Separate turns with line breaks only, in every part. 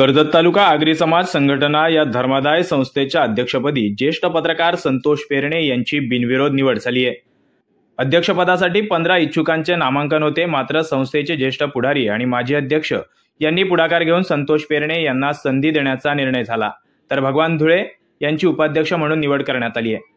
कर्जत तालुका आगरी समाज संघटना या धर्मादाय संस्थेच्या अध्यक्षपदी ज्येष्ठ पत्रकार संतोष पेरणे यांची बिनविरोध निवड झाली आहे। अध्यक्षपदासाठी 15 इच्छुकांचे नामांकन होते, मात्र संस्थेचे ज्येष्ठ पुढारी आणि माजी अध्यक्ष यांनी पुढाकार घेऊन संतोष पेरणे यांना संधी देण्याचा निर्णय झाला, तर भगवान धुळे यांची उपाध्यक्ष म्हणून निवड करण्यात आली आहे।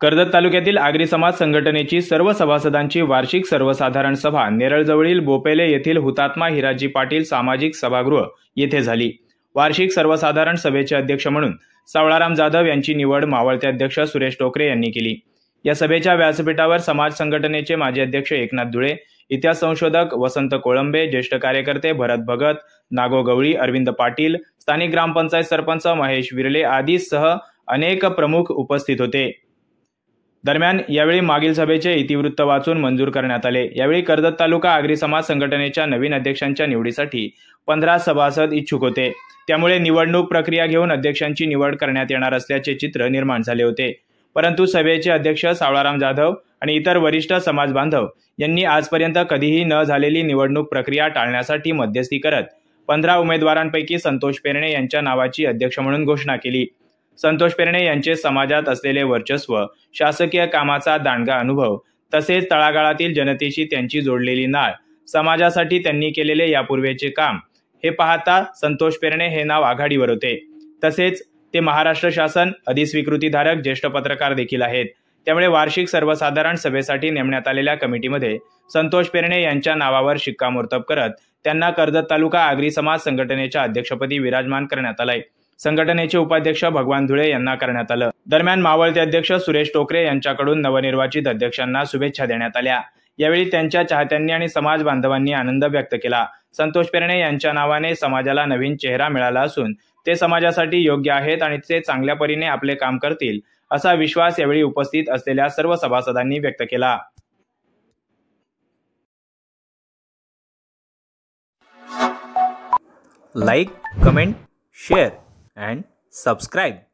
कर्जत तालुक्यातील आगरी समाज संघटनेची सर्व सभासदांची वार्षिक सर्वसाधारण सभा नेरळजवळील बोपेले येथील हुतात्मा हिराजी पाटील सामाजिक सभागृह येथे झाली। वार्षिक सर्वसाधारण सभेचे अध्यक्ष म्हणून सावळाराम जाधव यांची निवड मावळते अध्यक्ष सुरेश टोकरे यांनी केली। या सभेच्या व्यासपीठावर समाज संघटनेचे माजी अध्यक्ष एकनाथ धुळे, इतिहास संशोधक वसंत कोळंबे, ज्येष्ठ कार्यकर्ते भरत भगत, नागो गवळी, अरविंद पाटील, स्थानिक ग्रामपंचायत सरपंच महेश विरले आदी सह अनेक प्रमुख उपस्थित होते। दरम्यान यावेळी मागील सभेचे इतिवृत्त वाचून मंजूर करण्यात आले। यावेळी कर्जत तालुका आगरी समाज संघटनेच्या नवीन अध्यक्षांच्या निवडीसाठी 15 सभासद इच्छुक होते, त्यामुळे निवडणूक प्रक्रिया घेऊन अध्यक्षांची निवड करण्यात येणार असल्याचे चित्र निर्माण झाले होते। परंतु सभेचे अध्यक्ष सावळाराम जाधव आणि इतर वरिष्ठ समाज बांधव यांनी आजपर्यंत कधीही न झालेली निवडणूक प्रक्रिया टाळण्यासाठी मध्यस्थी करत 15 उमेदवारांपैकी संतोष पेरणे यांच्या नावाची अध्यक्ष म्हणून घोषणा केली। संतोष पेरणे यांचे समाजात असलेले वर्चस्व, शासकीय कामाचा दांडगा अनुभव तसेच तळागाळातील जनतेशी त्यांची जोडलेली नाळ, समाजासाठी त्यांनी केलेले यापूर्वीचे काम हे पाहता संतोष पेरणे हे नाव आघाडीवर होते। तसेच ते महाराष्ट्र शासन अधिस्वीकृतीधारक ज्येष्ठ पत्रकार देखील आहेत। त्यामुळे वार्षिक सर्वसाधारण सभेसाठी नेमण्यात आलेल्या कमिटीमध्ये संतोष पेरणे यांच्या नावावर शिक्कामोर्तब करत त्यांना कर्जत तालुका आगरी समाज संघटनेच्या अध्यक्षपदी विराजमान करण्यात आले। संघटनेचे उपाध्यक्ष भगवान धुळे यांना करण्यात आलं। दरम्यान मावळते अध्यक्ष सुरेश टोकरे यांच्याकडून नवनिर्वाचित अध्यक्षांना शुभेच्छा देण्यात आल्या। यावेळी त्यांच्या चाहत्यांनी आणि समाज बांधवांनी आनंद व्यक्त केला। संतोष पेरणे यांच्या नावाने समाजाला नवीन चेहरा मिळाला असून ते समाजासाठी योग्य आहेत आणि ते चांगल्या परीने आपले काम करतील असा विश्वास यावेळी उपस्थित असलेल्या सर्व सभासदांनी व्यक्त केला।
Like, comment, share and subscribe.